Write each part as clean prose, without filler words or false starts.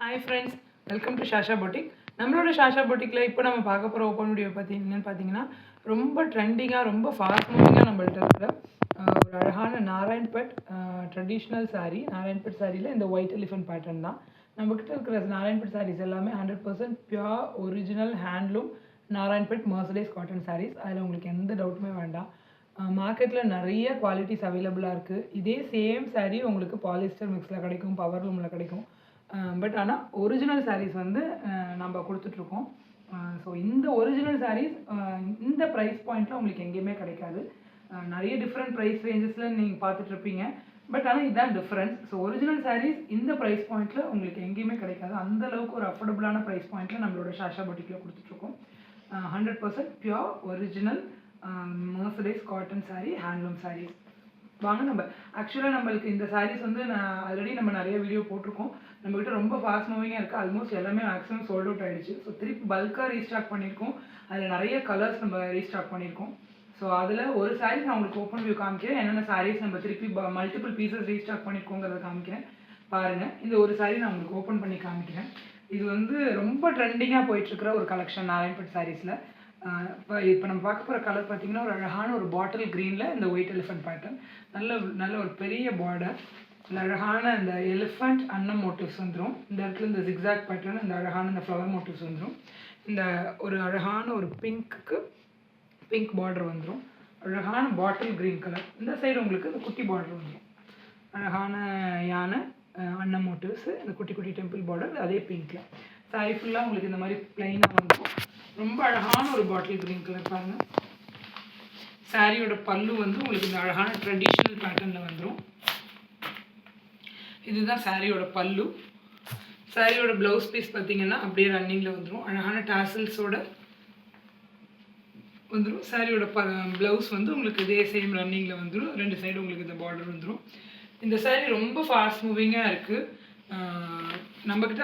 Hi friends, welcome to Shasha boutique. நம்மளோட ஷாஷா பொட்டிக்கில் இப்போ நம்ம பார்க்க போகிற ஓப்பன் வீடியோ என்னென்னு பார்த்தீங்கன்னா, ரொம்ப ட்ரெண்டிங்காக ரொம்ப ஃபாஸ்ட் மூவிங்காக நம்மள்ட்ட இருக்கிற ஒரு அழகான நாராயண்பட் ட்ரெடிஷ்னல் saree. நாராயண்பட் சாரியில் இந்த ஒயிட் எலிஃபென்ட் பேட்டர்ன் தான். நம்மக்கிட்ட இருக்கிற நாராயண்பட் சாரீஸ் எல்லாமே 100% pure original handloom Narayanpet mercerised cotton saris. அதில் உங்களுக்கு எந்த டவுட்டுமே வேண்டாம். மார்க்கெட்டில் நிறைய குவாலிட்டிஸ் அவைலபிளாக இருக்குது. இதே சேம் saree உங்களுக்கு பாலிஸ்டர் மிக்ஸில் கிடைக்கும், பவர் லூமில் கிடைக்கும். பட் ஆனால் ஒரிஜினல் சாரீஸ் வந்து நம்ம கொடுத்துட்ருக்கோம். ஸோ இந்த ஒரிஜினல் சாரீஸ் இந்த ப்ரைஸ் பாயிண்ட்டில் உங்களுக்கு எங்கேயுமே கிடைக்காது. நிறைய டிஃப்ரெண்ட் ப்ரைஸ் ரேஞ்சஸில் நீங்கள் பார்த்துட்ருப்பீங்க. பட் ஆனால் இதுதான் டிஃப்ரென்ஸ். ஸோ ஒரிஜினல் சாரீஸ் இந்த ப்ரைஸ் பாயிண்ட்டில் உங்களுக்கு எங்கேயுமே கிடைக்காது. அந்தளவுக்கு ஒரு அஃபோர்டபுளான ப்ரைஸ் பாயிண்ட்டில் நம்மளோட ஷாஷா பொட்டிக்கில் கொடுத்துட்ருக்கோம். 100% pure original mercerised cotton sari, handloom saris. வாங்க நம்ம ஆக்சுவலாக நம்மளுக்கு இந்த சாரீஸ் வந்து நான் ஆல்ரெடி நம்ம நிறைய வீடியோ போட்டிருக்கோம். நம்மகிட்ட ரொம்ப ஃபாஸ்ட் மூவிங்காக இருக்குது. ஆல்மோஸ்ட் எல்லாமே மேக்ஸிமம் சோல்ட் அவுட் ஆகிடுச்சு. ஸோ திருப்பி பல்காக ரீஸ்டாக் பண்ணியிருக்கோம். அதில் நிறைய கலர்ஸ் நம்ம ரீஸ்டாக் பண்ணியிருக்கோம். ஸோ அதில் ஒரு சாரீஸ் நான் உங்களுக்கு ஓப்பன் வியூ காமிக்கிறேன். என்னென்ன சாரீஸ் நம்ம திருப்பி மல்டிபிள் பீசஸ் ரீஸ்டாக் பண்ணியிருக்கோங்கிறத காமிக்கிறேன். பாருங்கள், இந்த ஒரு சாரீ நான் உங்களுக்கு ஓப்பன் பண்ணி காமிக்கிறேன். இது வந்து ரொம்ப ட்ரெண்டிங்காக போயிட்டுருக்கிற ஒரு கலெக்ஷன் நாராயண்பட் சாரீஸில். இப்போ நம்ம பார்க்க போகிற கலர் பார்த்திங்கன்னா ஒரு அழகான ஒரு பாட்டில் க்ரீனில் இந்த ஒயிட் எலிஃபென்ட் பேட்டர்ன். நல்ல ஒரு பெரிய பார்டர், இந்த அழகான இந்த எலிஃபண்ட் அன்னம் மோட்டிவ்ஸ் வந்துடும். இந்த இடத்துல இந்த ஜிக்ஸாக் பேட்டர்ன், இந்த அழகான இந்த ஃப்ளவர் மோட்டிவ்ஸ் வந்துடும். இந்த ஒரு அழகான ஒரு பிங்க்கு பிங்க் பார்டர் வந்துடும். அழகான பாட்டில் க்ரீன் கலர். இந்த சைடு உங்களுக்கு இந்த குட்டி பார்டர் வந்துடும். அழகான யானை அன்னம் மோட்டிவ்ஸு, இந்த குட்டி குட்டி டெம்பிள் பார்டர், அதே பிங்க்கில். சாரி ஃபுல்லாக உங்களுக்கு இந்த மாதிரி ப்ளைனாக வந்துடும். ரொம்ப அழகான ஒரு பாட்டில் க்ரீன் கலர் பாருங்கள். சாரியோட பல்லு வந்து உங்களுக்கு இந்த அழகான ட்ரெடிஷ்னல் பேட்டர்னில் வந்துடும். இதுதான் சாரியோட பல்லு. சாரியோட ப்ளவுஸ் பீஸ் பார்த்தீங்கன்னா அப்படியே ரன்னிங்கில் வந்துடும். அழகான டாசல்ஸோட வந்துடும். சாரியோட ப்ளவுஸ் வந்து உங்களுக்கு இதே சேம் ரன்னிங்கில் வந்துடும். ரெண்டு சைடு உங்களுக்கு இந்த பார்டர் வந்துடும். இந்த சாரி ரொம்ப ஃபாஸ்ட் மூவிங்காக இருக்குது. நம்மக்கிட்ட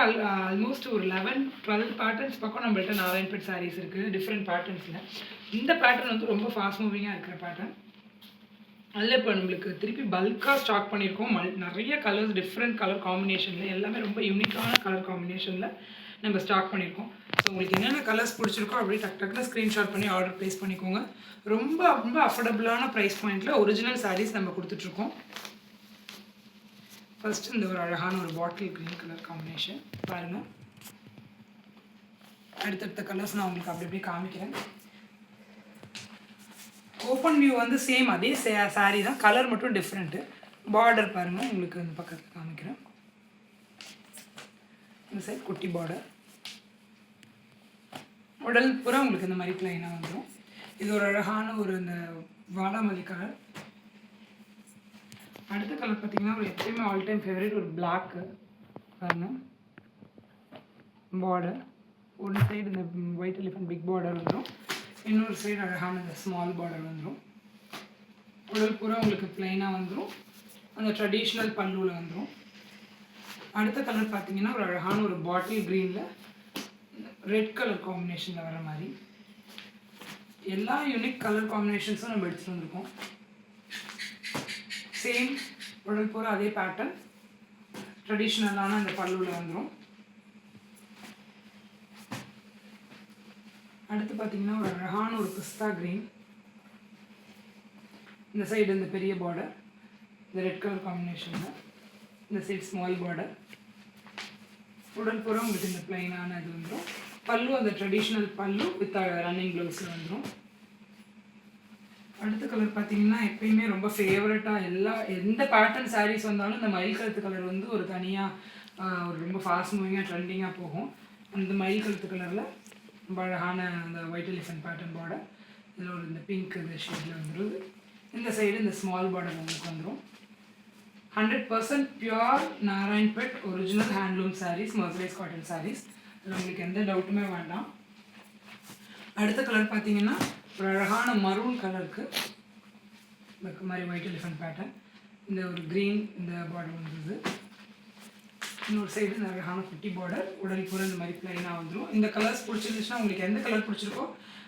ஆல்மோஸ்ட் ஒரு 11-12 பேட்டர்ன்ஸ் பக்கம் நம்மள்கிட்ட நாராயண்பட் சாரீஸ் இருக்குது டிஃப்ரெண்ட் பேட்டர்ன்ஸில். இந்த பேட்டர்ன் வந்து ரொம்ப ஃபாஸ்ட் மூவிங்காக இருக்கிற பேட்டர்ன். அதில் இப்போ நம்மளுக்கு திருப்பி பல்காக ஸ்டாக் பண்ணியிருக்கோம். நிறைய கலர்ஸ், டிஃப்ரெண்ட் கலர் காம்பினேஷனில், எல்லாமே ரொம்ப யூனிக்கான கலர் காம்பினேஷனில் நம்ம ஸ்டாக் பண்ணியிருக்கோம். ஸோ உங்களுக்கு என்னென்ன கலர்ஸ் பிடிச்சிருக்கோ அப்படியே டக்குன்னு ஸ்க்ரீன்ஷாட் பண்ணி ஆர்டர் ப்ளேஸ் பண்ணிக்கோங்க. ரொம்ப ரொம்ப அஃபோர்டபுளான ப்ரைஸ் பாயிண்ட்டில் ஒரிஜினல் சாரீஸ் நம்ம கொடுத்துட்ருக்கோம். ஃபஸ்ட்டு இந்த ஒரு அழகான ஒரு பாட்டில் க்ரீன் கலர் காம்பினேஷன் பாருங்கள். அடுத்தடுத்த கலர்ஸ் நான் உங்களுக்கு அப்படி அப்படியே காமிக்கிறேன். ஓப்பன் வியூ வந்து சேம் அதே சாரீ தான், கலர் மட்டும் டிஃப்ரெண்ட்டு. பார்டர் பாருங்கள், உங்களுக்கு இந்த பக்கத்தில் காமிக்கிறேன். இந்த சைட் குட்டி பார்டர், உடல் பூரா உங்களுக்கு இந்த மாதிரி ப்ளைனாக வந்துடும். இது ஒரு அழகான ஒரு இந்த வாடாமல்லி கலர். அடுத்த கலர் பார்த்திங்கன்னா ஒரு எப்பயுமே ஆல் டைம் ஃபேவரட் ஒரு பிளாக்கு பாருங்கள். பார்டர் ஒரு சைடு இந்த ஒயிட் எலிஃபென்ட் பிக் பார்டர் வந்துடும். இன்னொரு சைடு அழகான இந்த ஸ்மால் பார்டர் வந்துடும். உடல் பூரா உங்களுக்கு ப்ளைனாக வந்துடும். அந்த ட்ரெடிஷ்னல் பல்லுவில் வந்துடும். அடுத்த கலர் பார்த்திங்கன்னா ஒரு அழகான ஒரு பாட்டில் க்ரீனில் ரெட் கலர் காம்பினேஷனில் வர மாதிரி. எல்லா யூனிக் கலர் காம்பினேஷன்ஸும் நம்ம எடுத்துகிட்டு வந்திருக்கோம். சேம் உடல் பூரா அதே பேட்டர்ன், ட்ரெடிஷ்னலான அந்த பல்லுவில் வந்துடும். அடுத்து பார்த்திங்கன்னா ஒரு அழகான ஒரு பிஸ்தா க்ரீன். இந்த சைடு இந்த பெரிய பார்டர், இந்த ரெட் கலர் காம்பினேஷனில், இந்த சைடு ஸ்மால் பார்டர். உடல் பூரா உங்களுக்கு இந்த ப்ளைனான இது வந்துடும். பல்லு அந்த ட்ரெடிஷ்னல் பல்லு வித் ரன்னிங் ப்ளவுஸில் வந்துடும். அடுத்த கலர் பார்த்திங்கன்னா எப்பயுமே ரொம்ப ஃபேவரட்டாக எந்த பேட்டர்ன் சாரீஸ் வந்தாலும் இந்த மயில் கழுத்து கலர் வந்து ஒரு தனியாக ஒரு ரொம்ப ஃபாஸ்ட் மூவிங்காக ட்ரெண்டிங்காக போகும். அந்த மயில் கழுத்து கலரில் ரொம்ப அழகான அந்த ஒயிட் எலிஃபென்ட் பேட்டர்ன் பார்டர், இதில் ஒரு இந்த பிங்க் இந்த ஷேடில் வந்துடுது. இந்த சைடு இந்த ஸ்மால் பார்டர் உங்களுக்கு வந்துடும். 100% pure Narayanpet original handloom saris, mercerised cotton saris. அதில் உங்களுக்கு எந்த டவுட்டுமே வேண்டாம். அடுத்த கலர் பார்த்திங்கன்னா ஒரு அழகான மரூன் கலருக்கு இந்த மாதிரி ஒயிட் எலிஃபென்ட் பேட்டர்ன், இந்த ஒரு க்ரீன் இந்த பார்டர் வந்துடுது. இன்னொரு சைடு இந்த அழகான குட்டி பார்டர், உடல் பூரா இந்த மாதிரி ப்ளைனாக வந்துடும். இந்த கலர்ஸ் பிடிச்சிருந்துச்சுன்னா உங்களுக்கு எந்த கலர் பிடிச்சிருக்கோ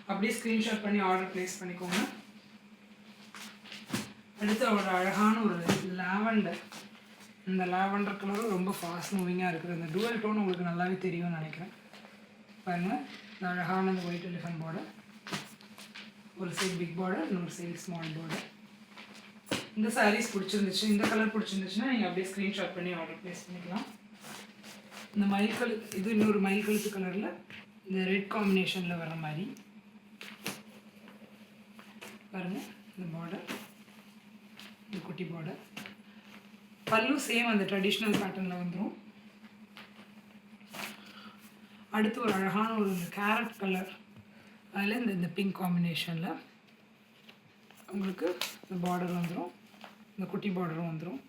அப்படியே ஸ்க்ரீன்ஷாட் பண்ணி ஆர்டர் ப்ளேஸ் பண்ணிக்கோங்க. அடுத்து ஒரு அழகான ஒரு லாவெண்டர் இந்த லாவெண்டர் கலரும் ரொம்ப ஃபாஸ்ட் மூவிங்காக இருக்குது. இந்த டூவல் டோன் உங்களுக்கு நல்லாவே தெரியும்னு நினைக்கிறேன். பாருங்கள், இந்த அழகான இந்த ஒயிட் எலிஃபண்ட் பார்டர், ஒரு சைடு பிக் பார்டர், இன்னொரு சைடு ஸ்மால் பார்டர். இந்த சாரீஸ் பிடிச்சிருந்துச்சு, இந்த கலர் பிடிச்சிருந்துச்சுன்னா நீங்கள் அப்படியே ஸ்க்ரீன்ஷாட் பண்ணி ஆர்டர் ப்ளேஸ் பண்ணிக்கலாம். இந்த மயில் கலர், இது இன்னொரு மயில் கழுத்து கலரில் இந்த ரெட் காம்பினேஷனில் வர மாதிரி பாருங்கள். இந்த பார்டர், இந்த குட்டி பார்டர், பல்லு சேம் அந்த ட்ரெடிஷ்னல் பேட்டர்னில் வந்துடும். அடுத்து ஒரு அழகான ஒரு கேரட் கலர், அதில் இந்த பிங்க் காம்பினேஷனில் உங்களுக்கு இந்த பார்டர் வந்துடும். இந்த குட்டி பார்டரும் வந்துடும்.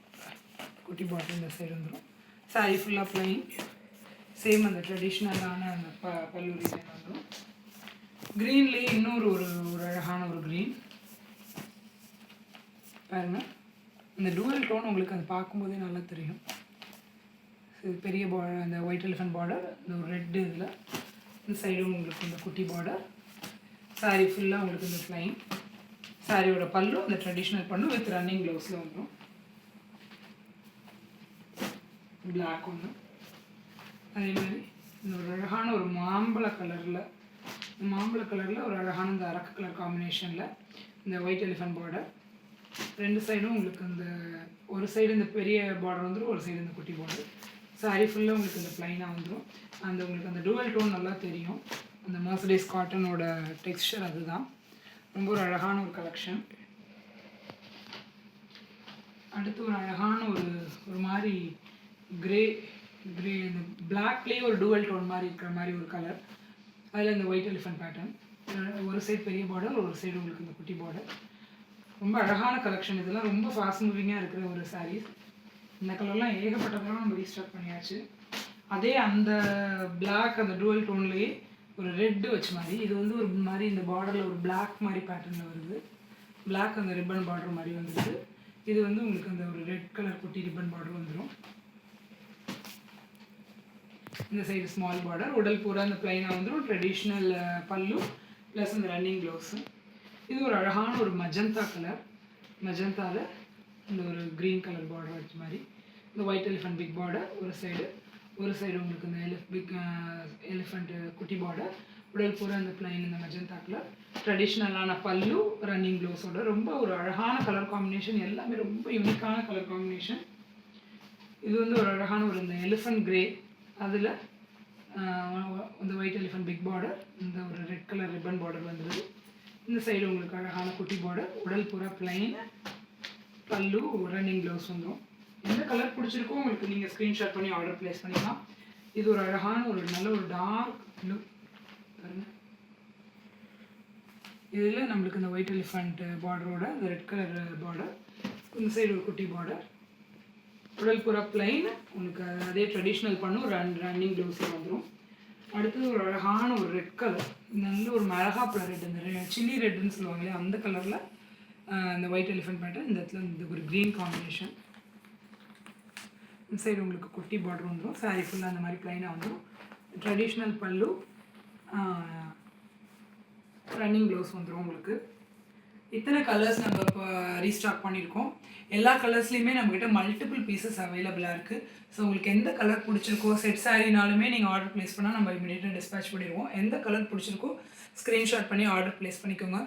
குட்டி பார்டர் இந்த சைடு வந்துடும். சாரி ஃபுல்லாக ப்ளைன், சேம் அந்த ட்ரெடிஷ்னலான அந்த பல்லு டிசைன் வந்துடும். க்ரீன்லேயே இன்னொரு ஒரு அழகான ஒரு க்ரீன் பாருங்கள். இந்த டூவல் டோன் உங்களுக்கு அது பார்க்கும்போதே நல்லா தெரியும். பெரிய பார்டர், அந்த ஒயிட் எலிஃபண்ட் பார்டர், இந்த ஒரு ரெட்டு இதில் இந்த சைடும் உங்களுக்கு இந்த குட்டி பார்டர். சாரி ஃபுல்லாக உங்களுக்கு இந்த ப்ளைன். சாரியோட பல்லு அந்த ட்ரெடிஷ்னல் பல்லு வித் ரன்னிங் க்ளவுஸில் வந்துடும். பிளாக் ஒன்று, அதே மாதிரி இந்த ஒரு அழகான ஒரு மாம்பழ கலரில் ஒரு அழகான இந்த அரக்கு கலர் காம்பினேஷனில் இந்த ஒயிட் எலிஃபண்ட் பார்டர். ரெண்டு சைடும் உங்களுக்கு இந்த ஒரு சைடு இந்த பெரிய பார்டர் வந்துடும், ஒரு சைடு இந்த குட்டி பார்டர். சாரி ஃபுல்லாக உங்களுக்கு இந்த ப்ளைனாக வந்துடும். அந்த உங்களுக்கு அந்த டூவல் டோன் நல்லா தெரியும். அந்த மர்சடைஸ் காட்டனோட டெக்ஸ்சர் அதுதான். ரொம்ப ஒரு அழகான ஒரு கலெக்ஷன். அடுத்து ஒரு அழகான ஒரு மாதிரி கிரே இந்த பிளாக்லேயே ஒரு டூவல் டோன் மாதிரி இருக்கிற மாதிரி ஒரு கலர். அதில் இந்த ஒயிட் எலிஃபண்ட் பேட்டர்ன், ஒரு சைடு பெரிய பார்டர், ஒரு சைடு உங்களுக்கு இந்த குட்டி பார்டர். ரொம்ப அழகான கலெக்ஷன். இதெல்லாம் ரொம்ப ஃபாஸ்ட் மூவிங்காக இருக்கிற ஒரு சாரீஸ். இந்த கலர்லாம் ஏகப்பட்ட கலர் நம்ம ரீஸ்டாக் பண்ணியாச்சு. அதே அந்த பிளாக் அந்த டூவல் டோன்லேயே ஒரு ரெட்டு வச்ச மாதிரி, இது வந்து ஒரு மாதிரி இந்த பார்டரில் ஒரு பிளாக் மாதிரி பேட்டர்னில் வருது. பிளாக் அந்த ரிப்பன் பார்டர் மாதிரி வந்துடுது. இது வந்து உங்களுக்கு அந்த ஒரு ரெட் கலர் குட்டி ரிப்பன் பார்டர் வந்துடும். இந்த சைடு ஸ்மால் பார்டர், உடல் பூரா அந்த ப்ளைனாக வந்துடும். ட்ரெடிஷ்னல் பல்லு ப்ளஸ் அந்த ரன்னிங் க்ளவுஸு. இது ஒரு அழகான ஒரு மஜந்தா கலர். மஜந்தாவில் இந்த ஒரு க்ரீன் கலர் பார்டர் வச்ச மாதிரி இந்த ஒயிட் எலிஃபண்ட் பிக் பார்டர் ஒரு சைடு உங்களுக்கு இந்த எலிஃபண்ட் குட்டி பார்டர், உடல் பூரா இந்த ப்ளைன் இந்த மஜந்தா கலர், ட்ரெடிஷ்னலான பல்லு, ரன்னிங் க்ளவுஸோட ரொம்ப ஒரு அழகான கலர் காம்பினேஷன். எல்லாமே ரொம்ப யூனிக்கான கலர் காம்பினேஷன். இது வந்து ஒரு அழகான ஒரு இந்த எலிஃபண்ட் கிரே, அதில் இந்த ஒயிட் எலிஃபண்ட் பிக் பார்டர், இந்த ஒரு ரெட் கலர் ரிப்பன் பார்டர் வந்துடுது. இந்த சைடு உங்களுக்கு அழகான குட்டி பார்டர், உடல் பூரா ப்ளைன், பல்லு, ரன்னிங் க்ளவுஸ் வந்துடும். எந்த கலர் பிடிச்சிருக்கோ உங்களுக்கு நீங்கள் ஸ்க்ரீன்ஷாட் பண்ணி ஆர்டர் ப்ளேஸ் பண்ணிக்கலாம். இது ஒரு அழகான ஒரு நல்ல ஒரு டார்க் ப்ளூ பாருங்கள். இதில் நம்மளுக்கு இந்த ஒயிட் எலிஃபண்ட் பார்டரோட இந்த ரெட் கலர் பார்டர், இந்த சைடு ஒரு குட்டி பார்டர், உடல் பூரா ப்ளைன், உங்களுக்கு அதே ட்ரெடிஷ்னல் பண்ணும் ரன்னிங் க்ளவுஸில் வந்துடும். அடுத்தது ஒரு அழகான ஒரு ரெட் கலர், நல்ல ஒரு மிளகாப்பழ ரெட், இந்த சில்லி ரெட்டுன்னு சொல்லுவாங்க இல்லையா, அந்த கலரில் இந்த ஒயிட் எலிஃபண்ட் பேட்டர்ன். இந்த இடத்துல இந்த ஒரு க்ரீன் காம்பினேஷன். இந்த சைடு உங்களுக்கு குட்டி பார்டர் வந்துடும். சாரி ஃபுல்லாக அந்த மாதிரி ப்ளைனாக வந்துடும். ட்ரெடிஷ்னல் பல்லு, ரன்னிங் க்ளவுஸ் வந்துடும் உங்களுக்கு. இத்தனை கலர்ஸ் நம்ம இப்போ ரீஸ்டாக் பண்ணியிருக்கோம். எல்லா கலர்ஸ்லையுமே நம்மக்கிட்ட மல்டிபிள் பீசஸ் அவைலபிளாக இருக்குது. ஸோ உங்களுக்கு எந்த கலர் பிடிச்சிருக்கோ, செட் சாரினாலுமே நீங்கள் ஆர்டர் ப்ளேஸ் பண்ணால் நம்ம இமீடியட்டாக டிஸ்பேச் பண்ணிடுவோம். எந்த கலர் பிடிச்சிருக்கோ ஸ்க்ரீன்ஷாட் பண்ணி ஆர்டர் ப்ளேஸ் பண்ணிக்கோங்க.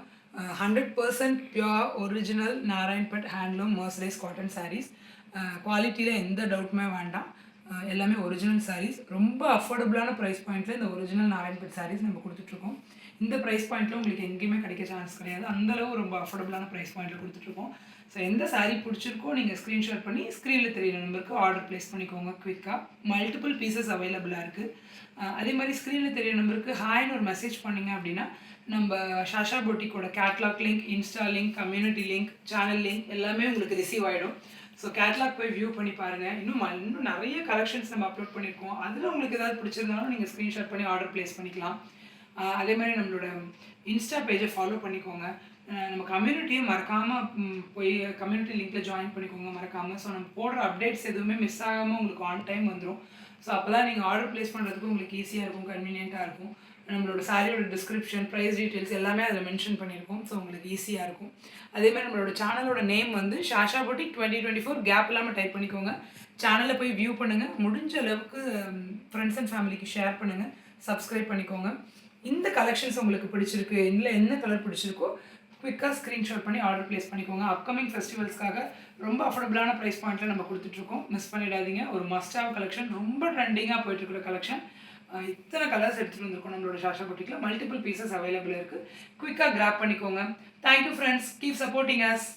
100% pure original Narayanpet handloom mercerised cotton saris. குவாலிட்டியில் எந்த டவுட்டுமே வேண்டாம். எல்லாமே ஒரிஜினல் சாரீஸ். ரொம்ப அஃபோர்டபுளான ப்ரைஸ் பாயிண்ட்டில் இந்த ஒரிஜினல் நாராயண்பட் சாரீஸ் நம்ம கொடுத்துட்ருக்கோம். இந்த ப்ரைஸ் பாயிண்ட்டில் உங்களுக்கு எங்கேயுமே கிடைக்க சான்ஸ் கிடையாது. அந்தளவு ரொம்ப அஃபோர்டபுளான ப்ரைஸ் பாயிண்ட்டில் கொடுத்துட்ருக்கோம். ஸோ எந்த சாரீ பிடிச்சிருக்கோ நீங்கள் ஸ்க்ரீன்ஷாட் பண்ணி ஸ்க்ரீனில் தெரியிற நம்பருக்கு ஆர்டர் ப்ளேஸ் பண்ணிக்கோங்க குவிக்காக. மல்டிபிள் பீசஸ் அவைலபிளாக இருக்குது. அதே மாதிரி ஸ்க்ரீனில் தெரியிற நம்பருக்கு ஹாய்னு ஒரு மெசேஜ் பண்ணிங்க அப்படின்னா நம்ம ஷாஷா பொட்டிக்கோட catalogue link, insta link, community link, channel link எல்லாமே உங்களுக்கு ரிசீவ் ஆகிடும். ஸோ கேட்லாக் போய் வியூ பண்ணி பாருங்கள். இன்னும் நிறைய கலெக்ஷன்ஸ் நம்ம அப்லோட் பண்ணியிருக்கோம். அதில் உங்களுக்கு ஏதாவது பிடிச்சிருந்தாலும் நீங்கள் ஸ்க்ரீன்ஷாட் பண்ணி ஆர்டர் ப்ளேஸ் பண்ணிக்கலாம். அதே மாதிரி நம்மளோட இன்ஸ்டா பேஜை ஃபாலோ பண்ணிக்கோங்க. நம்ம கம்யூனிட்டியை மறக்காமல் போய் கம்யூனிட்டி லிங்க்கில் ஜாயின் பண்ணிக்கோங்க மறக்காமல். ஸோ நம்ம போடுற அப்டேட்ஸ் எதுவுமே மிஸ் ஆகாமல் உங்களுக்கு ஆன் டைம் வந்துடும். ஸோ அப்போ தான் நீங்கள் ஆர்டர் ப்ளேஸ் பண்ணுறதுக்கு உங்களுக்கு ஈஸியாக இருக்கும், கன்வீனியண்ட்டாக இருக்கும். நம்மளோட சாரியோட டிஸ்கிரிப்ஷன், ப்ரைஸ் டீட்டெயில்ஸ் எல்லாமே அதில் மென்ஷன் பண்ணியிருக்கோம். ஸோ உங்களுக்கு ஈஸியாக இருக்கும். அதேமாதிரி நம்மளோட சேனலோட நேம் வந்து ஷாஷா பொட்டிக் 2024 கேப் இல்லாமல் டைப் பண்ணிக்கோங்க. சேனலில் போய் வியூ பண்ணுங்கள். முடிஞ்ச அளவுக்கு ஃப்ரெண்ட்ஸ் அண்ட் ஃபேமிலிக்கு ஷேர் பண்ணுங்கள். சப்ஸ்கிரைப் பண்ணிக்கோங்க. இந்த கலெக்ஷன்ஸ் உங்களுக்கு பிடிச்சிருக்கு, இல்லை என்ன கலர் பிடிச்சிருக்கோ குவிக்காக ஸ்க்ரீன்ஷாட் பண்ணி ஆர்டர் ப்ளேஸ் பண்ணிக்கோங்க. அப்கமிங் ஃபெஸ்டிவல்ஸ்க்காக ரொம்ப அஃபோர்டபுளான ப்ரைஸ் பாயிண்ட்டில் நம்ம கொடுத்துட்ருக்கோம். மிஸ் பண்ணிடாதீங்க. ஒரு மஸ்ட் ஹேவ் கலெக்ஷன், ரொம்ப ட்ரெண்டிங்காக போயிட்டுருக்கிற கலெக்ஷன். இத்தனை கலர்ஸ் எடுத்துகிட்டு வந்திருக்கோம். நம்மளோட ஷாஷா பொட்டிக்கில் மல்டிபிள் பீசஸ் அவைலபிள் இருக்குது. குவிக்காக கிராப் பண்ணிக்கோங்க. Thank you friends, keep supporting us.